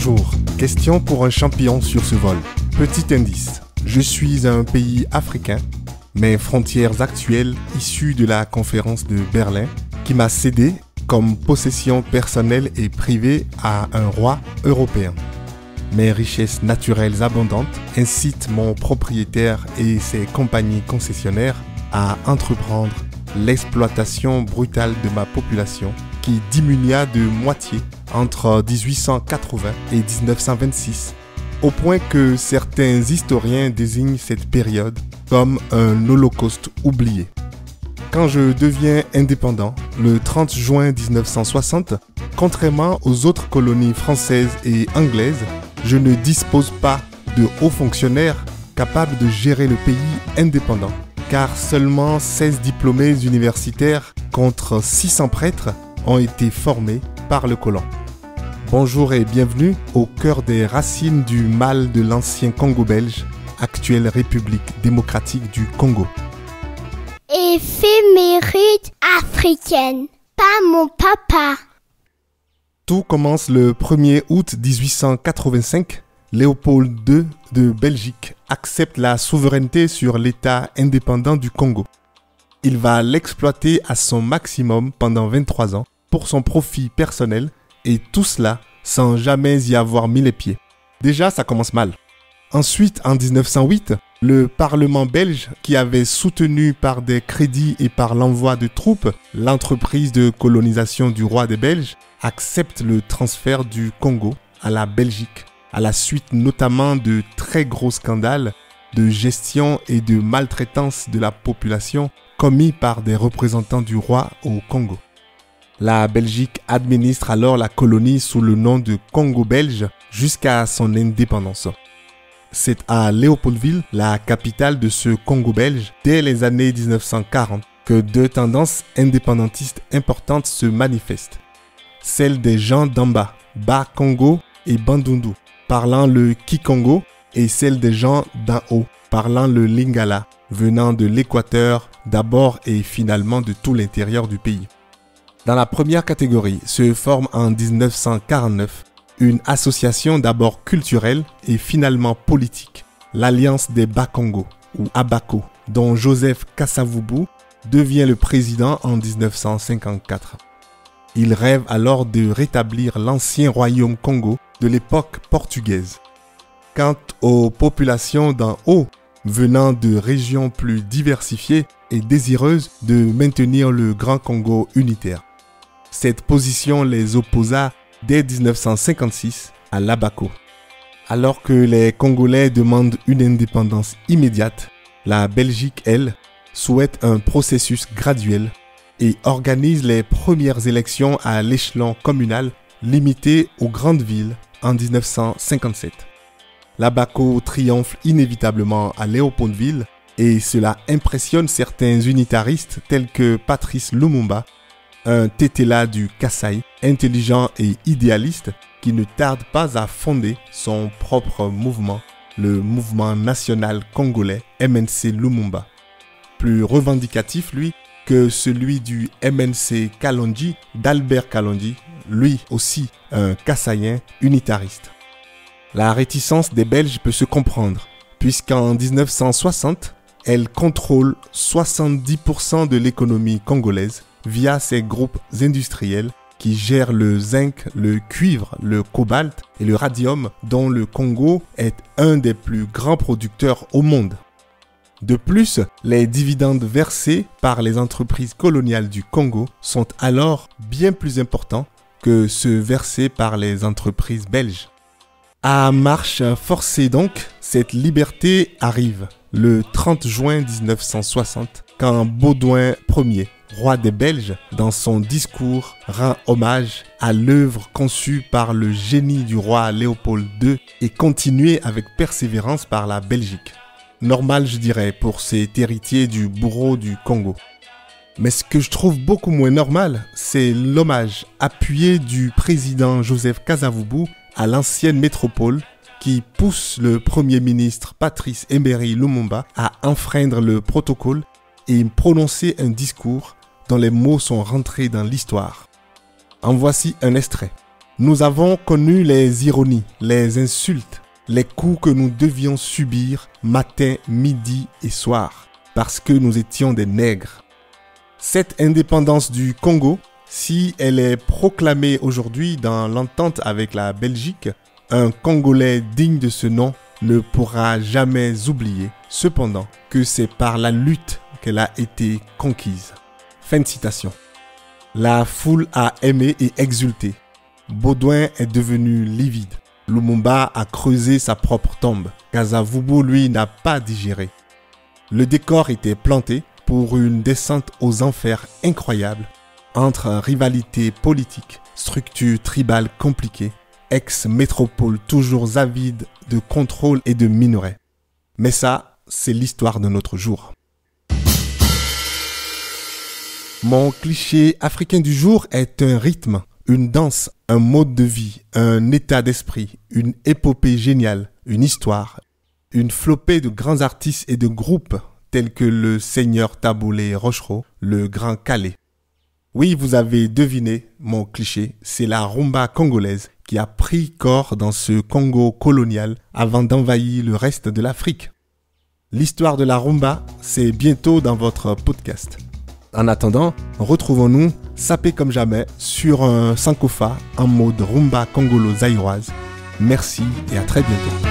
Bonjour, question pour un champion sur ce vol. Petit indice, je suis un pays africain, mes frontières actuelles issues de la conférence de Berlin, qui m'a cédé comme possession personnelle et privée à un roi européen. Mes richesses naturelles abondantes incitent mon propriétaire et ses compagnies concessionnaires à entreprendre l'exploitation brutale de ma population qui diminua de moitié entre 1880 et 1926, au point que certains historiens désignent cette période comme un holocauste oublié. Quand je deviens indépendant, le 30 juin 1960, contrairement aux autres colonies françaises et anglaises, je ne dispose pas de hauts fonctionnaires capables de gérer le pays indépendant, car seulement 16 diplômés universitaires contre 600 prêtres ont été formés par le colon. Bonjour et bienvenue au cœur des racines du mal de l'ancien Congo belge, actuelle République démocratique du Congo. Éphéméride africaine, pas mon papa. Tout commence le 1er août 1885. Léopold II de Belgique accepte la souveraineté sur l'État indépendant du Congo. Il va l'exploiter à son maximum pendant 23 ans pour son profit personnel et tout cela sans jamais y avoir mis les pieds. Déjà, ça commence mal. Ensuite, en 1908, le Parlement belge, qui avait soutenu par des crédits et par l'envoi de troupes l'entreprise de colonisation du roi des Belges, accepte le transfert du Congo à la Belgique, à la suite notamment de très gros scandales de gestion et de maltraitance de la population commis par des représentants du roi au Congo. La Belgique administre alors la colonie sous le nom de Congo belge jusqu'à son indépendance. C'est à Léopoldville, la capitale de ce Congo belge, dès les années 1940, que deux tendances indépendantistes importantes se manifestent. Celle des gens d'en bas, Bas-Congo et Bandundu, parlant le Kikongo, et celle des gens d'en haut, parlant le Lingala, venant de l'Équateur d'abord et finalement de tout l'intérieur du pays. Dans la première catégorie se forme en 1949 une association d'abord culturelle et finalement politique, l'Alliance des Bas-Congo, ou ABACO, dont Joseph Kasavubu devient le président en 1954. Il rêve alors de rétablir l'ancien royaume Congo de l'époque portugaise. Quant aux populations d'en haut, venant de régions plus diversifiées et désireuses de maintenir le Grand Congo unitaire. Cette position les opposa dès 1956 à l'ABACO. Alors que les Congolais demandent une indépendance immédiate, la Belgique, elle, souhaite un processus graduel et organise les premières élections à l'échelon communal limitées aux grandes villes en 1957. L'ABACO triomphe inévitablement à Léopoldville et cela impressionne certains unitaristes tels que Patrice Lumumba, un tétéla du Kasaï, intelligent et idéaliste qui ne tarde pas à fonder son propre mouvement, le mouvement national congolais MNC Lumumba. Plus revendicatif, lui, que celui du MNC Kalonji d'Albert Kalonji, lui aussi un Kasaïen unitariste. La réticence des Belges peut se comprendre, puisqu'en 1960, elle contrôle 70% de l'économie congolaise via ses groupes industriels qui gèrent le zinc, le cuivre, le cobalt et le radium dont le Congo est un des plus grands producteurs au monde. De plus, les dividendes versés par les entreprises coloniales du Congo sont alors bien plus importants que ceux versés par les entreprises belges. À marche forcée donc, cette liberté arrive le 30 juin 1960 quand Baudouin Ier, roi des Belges, dans son discours, rend hommage à l'œuvre conçue par le génie du roi Léopold II et continuée avec persévérance par la Belgique. Normal, je dirais, pour cet héritier du bourreau du Congo. Mais ce que je trouve beaucoup moins normal, c'est l'hommage appuyé du président Joseph Kasavubu à l'ancienne métropole qui pousse le Premier ministre Patrice Emery Lumumba à enfreindre le protocole et prononcer un discours dont les mots sont rentrés dans l'histoire. En voici un extrait. Nous avons connu les ironies, les insultes, les coups que nous devions subir matin, midi et soir, parce que nous étions des nègres. Cette indépendance du Congo, si elle est proclamée aujourd'hui dans l'entente avec la Belgique, un Congolais digne de ce nom ne pourra jamais oublier, cependant, que c'est par la lutte qu'elle a été conquise. Fin de citation. La foule a aimé et exulté. Baudouin est devenu livide. Lumumba a creusé sa propre tombe. Kasavubu, lui, n'a pas digéré. Le décor était planté pour une descente aux enfers incroyable entre rivalité politique, structure tribale compliquée, ex-métropole toujours avide de contrôle et de minerais. Mais ça, c'est l'histoire de notre jour. Mon cliché africain du jour est un rythme, une danse, un mode de vie, un état d'esprit, une épopée géniale, une histoire, une flopée de grands artistes et de groupes tels que le Seigneur Taboulé Rochereau, le Grand Calais. Oui, vous avez deviné mon cliché, c'est la rumba congolaise qui a pris corps dans ce Congo colonial avant d'envahir le reste de l'Afrique. L'histoire de la rumba, c'est bientôt dans votre podcast. En attendant, retrouvons-nous sapés comme jamais sur un sankofa en mode rumba congolo-zaïroise. Merci et à très bientôt.